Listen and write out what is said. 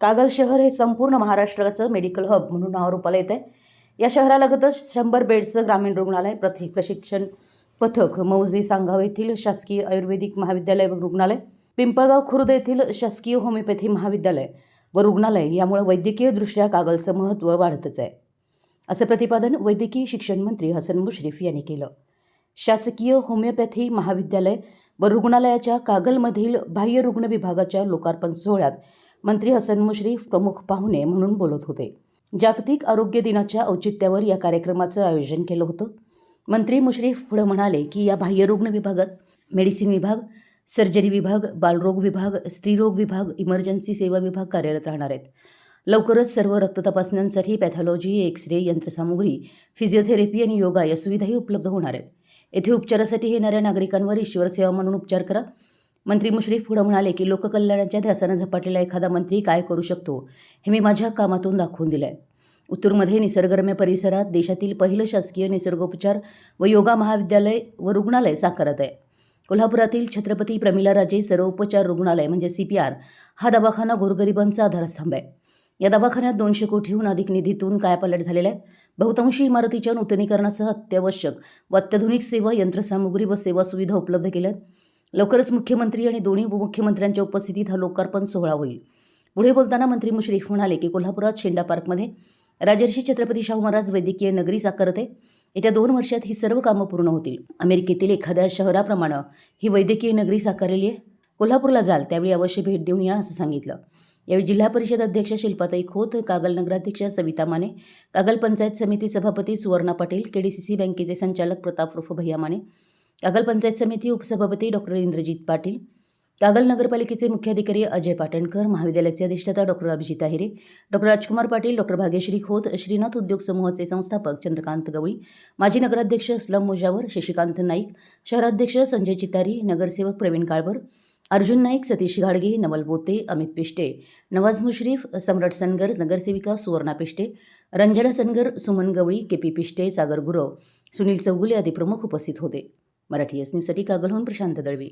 कागल शहर हे संपूर्ण महाराष्ट्राचं मेडिकल हब म्हणून नाव रूपाला येत आहे. या शहरालगतच 100 बेड्सचं ग्रामीण रुग्णालय, प्रशिक्षण पथक, मौजे सांगाव येथील शासकीय आयुर्वेदिक महाविद्यालय व रुग्णालय, पिंपळगाव खुर्द येथील शासकीय होमिओपॅथी महाविद्यालय व रुग्णालय यामुळे वैद्यकीयदृष्ट्या कागलचं महत्त्व वाढतच आहे, असं प्रतिपादन वैद्यकीय शिक्षण मंत्री हसन मुश्रीफ यांनी केलं. शासकीय होमिओपॅथी महाविद्यालय व रुग्णालयाच्या कागलमधील बाह्य रुग्ण विभागाच्या लोकार्पण सोहळ्यात मंत्री हसन मुश्रीफ प्रमुख पाहुणे म्हणून बोलत होते. जागतिक आरोग्य दिनाच्या औचित्यावर या कार्यक्रमाचं आयोजन केलं होतं. मंत्री मुश्रीफ पुढे म्हणाले की या बाह्य रुग्ण विभागात मेडिसिन विभाग, सर्जरी विभाग, बालरोग विभाग, स्त्रीरोग विभाग, इमर्जन्सी सेवा विभाग कार्यरत राहणार आहेत. लवकरच सर्व रक्त तपासण्यांसाठी पॅथॉलॉजी, एक्स-रे, यंत्रसामुग्री, फिजिओथेरपी आणि योगा या सुविधाही उपलब्ध होणार आहेत. येथे उपचारासाठी येणाऱ्या नागरिकांवर ईश्वर सेवा म्हणून उपचार करा. मंत्री मुश्रीफ पुढे म्हणाले की लोककल्याणाच्या ध्यासानं झपाटलेला एखादा मंत्री काय करू शकतो हे मी माझ्या कामातून दाखवून दिलं आहे. उत्तूरमध्ये निसर्गरम्य परिसरात देशातील पहिलं शासकीय निसर्गोपचार व योगा महाविद्यालय व रुग्णालय साकारत आहे. कोल्हापुरातील छत्रपती प्रमिलाराजे सर्वोपचार रुग्णालय म्हणजे CPR हा दवाखाना गोरगरिबांचा आधारस्तंभ आहे. या दवाखान्यात 200 कोटीहून अधिक निधीतून कायापालट झालेला आहे. बहुतांशी इमारतीच्या नूतनीकरणासह अत्यावश्यक व अत्याधुनिक सेवा, यंत्रसामुग्री व सेवा सुविधा उपलब्ध केल्या आहेत. लवकरच मुख्यमंत्री आणि दोन्ही उपमुख्यमंत्र्यांच्या उपस्थितीत हा लोकार्पण सोहळा होईल. पुढे बोलताना मंत्री मुश्रीफ म्हणाले की कोल्हापुरात शेंडा पार्कमध्ये राजर्षी छत्रपती शाहू महाराज वैद्यकीय नगरी साकारत आहे. येत्या 2 वर्षात ही सर्व कामं पूर्ण होतील. अमेरिकेतील एखाद्या शहराप्रमाणे ही वैद्यकीय नगरी साकारलेली आहे. कोल्हापूरला जाल त्यावेळी अवश्य भेट देऊन या असं सांगितलं. यावेळी जिल्हा परिषद अध्यक्ष शिल्पाताई खोत, कागल नगराध्यक्ष सविता माने, कागल पंचायत समिती सभापती सुवर्णा पाटील, KDCC बँकेचे संचालक प्रताप उर्फ भैया माने, कागल पंचायत समिती उपसभापती डॉक्टर इंद्रजित पाटील, कागल नगरपालिकेचे मुख्याधिकारी अजय पाटणकर, महाविद्यालयाचे अधिष्ठाता डॉक्टर अभिजित आहिरे, डॉक्टर राजकुमार पाटील, डॉक्टर भाग्यश्री खोत, श्रीनाथ उद्योग समूहाचे संस्थापक चंद्रकांत गवळी, माजी नगराध्यक्ष अस्लम मुजावर, शशिकांत नाईक, शहराध्यक्ष संजय चितारी, नगरसेवक प्रवीण काळभर, अर्जुन नाईक, सतीश घाडगे, नवल बोते, अमित पिष्टे, नवाज मुश्रीफ, सम्राट सनगर, नगरसेविका सुवर्णा पिष्टे, रंजना सनगर, सुमन गवळी, KP पिष्टे, सागर गुरव, सुनील चौगुले आदी प्रमुख उपस्थित होते. मराठी एस न्यूजसाठी कागलहून प्रशांत दळवी.